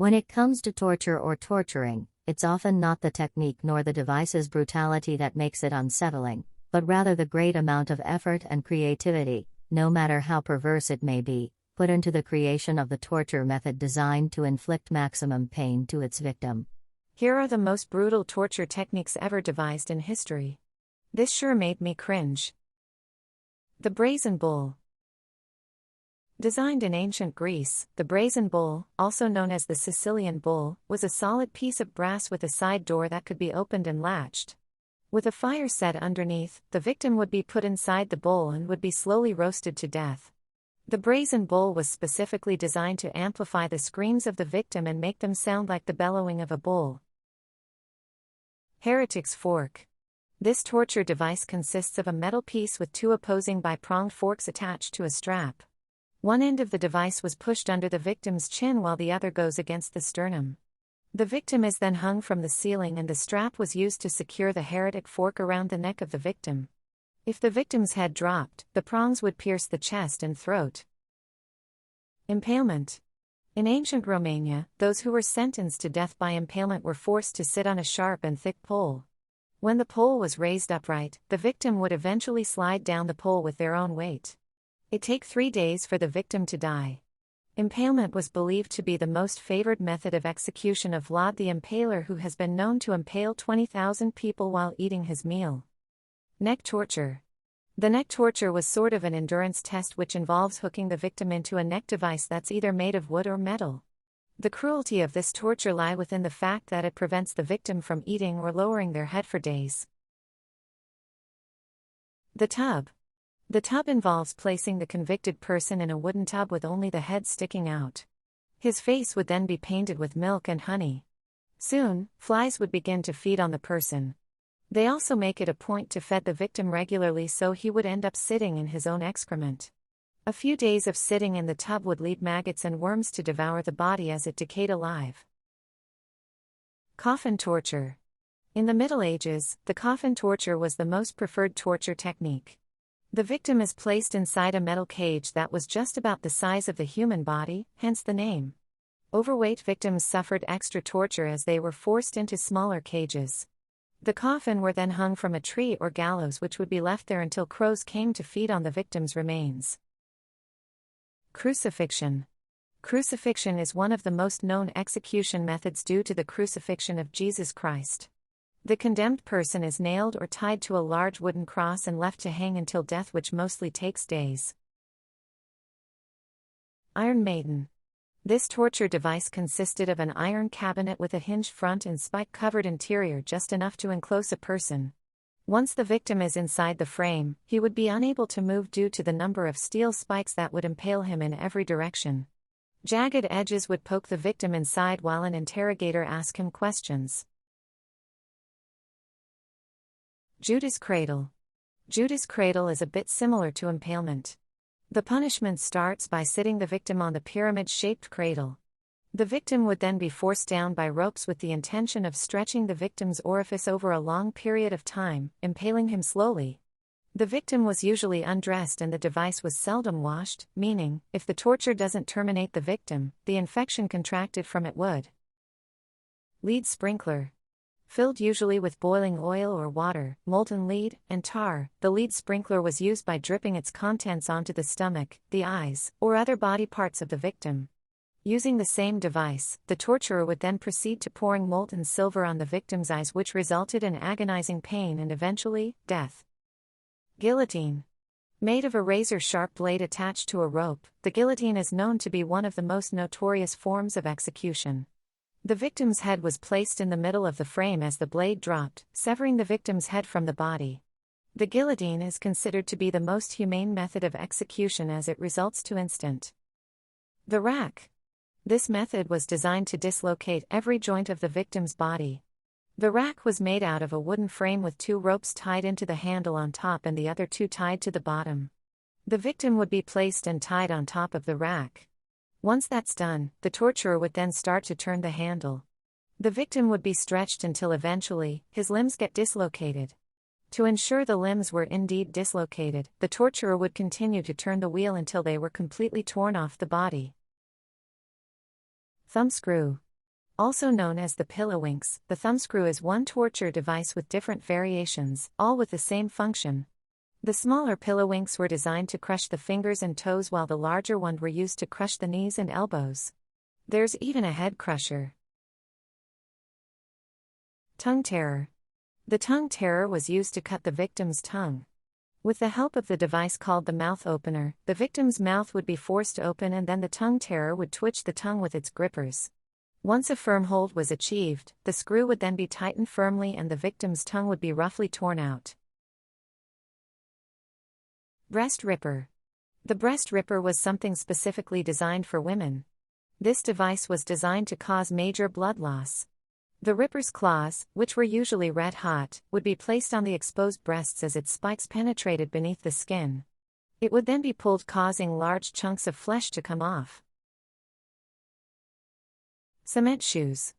When it comes to torture or torturing, it's often not the technique nor the device's brutality that makes it unsettling, but rather the great amount of effort and creativity, no matter how perverse it may be, put into the creation of the torture method designed to inflict maximum pain to its victim. Here are the most brutal torture techniques ever devised in history. This sure made me cringe. The brazen bull. Designed in ancient Greece, the brazen bull, also known as the Sicilian bull, was a solid piece of brass with a side door that could be opened and latched. With a fire set underneath, the victim would be put inside the bull and would be slowly roasted to death. The brazen bull was specifically designed to amplify the screams of the victim and make them sound like the bellowing of a bull. Heretic's fork. This torture device consists of a metal piece with two opposing bi-pronged forks attached to a strap. One end of the device was pushed under the victim's chin while the other goes against the sternum. The victim is then hung from the ceiling and the strap was used to secure the heretic fork around the neck of the victim. If the victim's head dropped, the prongs would pierce the chest and throat. Impalement. In ancient Romania, those who were sentenced to death by impalement were forced to sit on a sharp and thick pole. When the pole was raised upright, the victim would eventually slide down the pole with their own weight. It took 3 days for the victim to die. Impalement was believed to be the most favored method of execution of Vlad the Impaler, who has been known to impale 20,000 people while eating his meal. Neck torture. The neck torture was sort of an endurance test which involves hooking the victim into a neck device that's either made of wood or metal. The cruelty of this torture lies within the fact that it prevents the victim from eating or lowering their head for days. The tub. The tub involves placing the convicted person in a wooden tub with only the head sticking out. His face would then be painted with milk and honey. Soon, flies would begin to feed on the person. They also make it a point to feed the victim regularly so he would end up sitting in his own excrement. A few days of sitting in the tub would lead maggots and worms to devour the body as it decayed alive. Coffin torture. In the Middle Ages, the coffin torture was the most preferred torture technique. The victim is placed inside a metal cage that was just about the size of the human body, hence the name. Overweight victims suffered extra torture as they were forced into smaller cages. The coffin were then hung from a tree or gallows which would be left there until crows came to feed on the victim's remains. Crucifixion. Crucifixion is one of the most known execution methods due to the crucifixion of Jesus Christ. The condemned person is nailed or tied to a large wooden cross and left to hang until death, which mostly takes days. Iron Maiden. This torture device consisted of an iron cabinet with a hinged front and spike-covered interior just enough to enclose a person. Once the victim is inside the frame, he would be unable to move due to the number of steel spikes that would impale him in every direction. Jagged edges would poke the victim inside while an interrogator asked him questions. Judas Cradle. Judas Cradle is a bit similar to impalement. The punishment starts by sitting the victim on the pyramid-shaped cradle. The victim would then be forced down by ropes with the intention of stretching the victim's orifice over a long period of time, impaling him slowly. The victim was usually undressed and the device was seldom washed, meaning, if the torture doesn't terminate the victim, the infection contracted from it would. Lead sprinkler. Filled usually with boiling oil or water, molten lead, and tar, the lead sprinkler was used by dripping its contents onto the stomach, the eyes, or other body parts of the victim. Using the same device, the torturer would then proceed to pouring molten silver on the victim's eyes, which resulted in agonizing pain and eventually, death. Guillotine. Made of a razor-sharp blade attached to a rope, the guillotine is known to be one of the most notorious forms of execution. The victim's head was placed in the middle of the frame as the blade dropped, severing the victim's head from the body. The guillotine is considered to be the most humane method of execution as it results to instant. The rack. This method was designed to dislocate every joint of the victim's body. The rack was made out of a wooden frame with 2 ropes tied into the handle on top and the other 2 tied to the bottom. The victim would be placed and tied on top of the rack. Once that's done, the torturer would then start to turn the handle. The victim would be stretched until eventually, his limbs get dislocated. To ensure the limbs were indeed dislocated, the torturer would continue to turn the wheel until they were completely torn off the body. Thumbscrew. Also known as the Pillowinks, the thumbscrew is one torture device with different variations, all with the same function. The smaller Pillowinks were designed to crush the fingers and toes, while the larger ones were used to crush the knees and elbows. There's even a head crusher. Tongue tearer. The tongue tearer was used to cut the victim's tongue. With the help of the device called the mouth opener, the victim's mouth would be forced open and then the tongue tearer would twitch the tongue with its grippers. Once a firm hold was achieved, the screw would then be tightened firmly and the victim's tongue would be roughly torn out. Breast ripper. The breast ripper was something specifically designed for women. This device was designed to cause major blood loss. The ripper's claws, which were usually red hot, would be placed on the exposed breasts as its spikes penetrated beneath the skin. It would then be pulled, causing large chunks of flesh to come off. Cement shoes.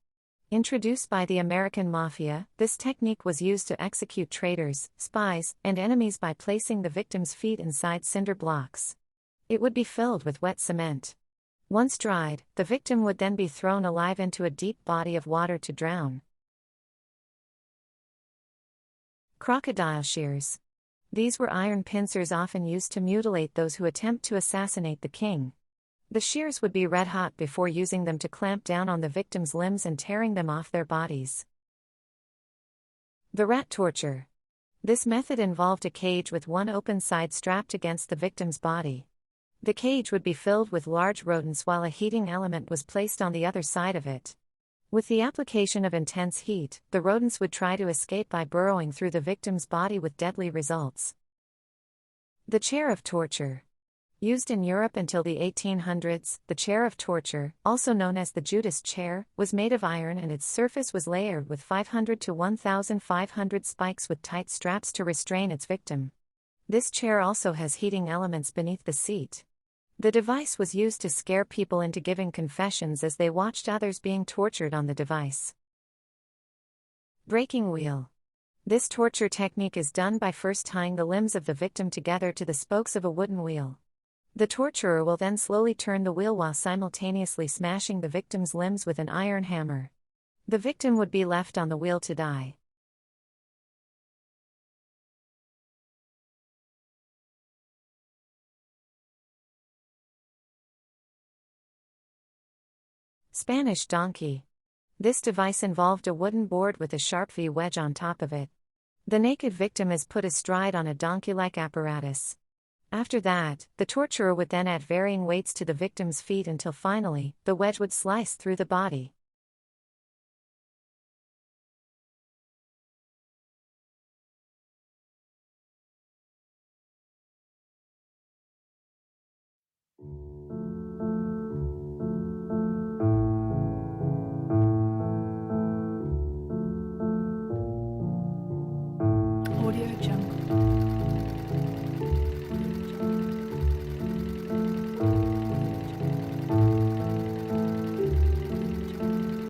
Introduced by the American Mafia, this technique was used to execute traitors, spies, and enemies by placing the victim's feet inside cinder blocks. It would be filled with wet cement. Once dried, the victim would then be thrown alive into a deep body of water to drown. Crocodile shears. These were iron pincers often used to mutilate those who attempt to assassinate the king. The shears would be red hot before using them to clamp down on the victim's limbs and tearing them off their bodies. The rat torture. This method involved a cage with one open side strapped against the victim's body. The cage would be filled with large rodents while a heating element was placed on the other side of it. With the application of intense heat, the rodents would try to escape by burrowing through the victim's body with deadly results. The chair of torture. Used in Europe until the 1800s, the chair of torture, also known as the Judas chair, was made of iron and its surface was layered with 500 to 1,500 spikes with tight straps to restrain its victim. This chair also has heating elements beneath the seat. The device was used to scare people into giving confessions as they watched others being tortured on the device. Breaking wheel. This torture technique is done by first tying the limbs of the victim together to the spokes of a wooden wheel. The torturer will then slowly turn the wheel while simultaneously smashing the victim's limbs with an iron hammer. The victim would be left on the wheel to die. Spanish donkey. This device involved a wooden board with a sharp V-wedge on top of it. The naked victim is put astride on a donkey-like apparatus. After that, the torturer would then add varying weights to the victim's feet until finally, the wedge would slice through the body.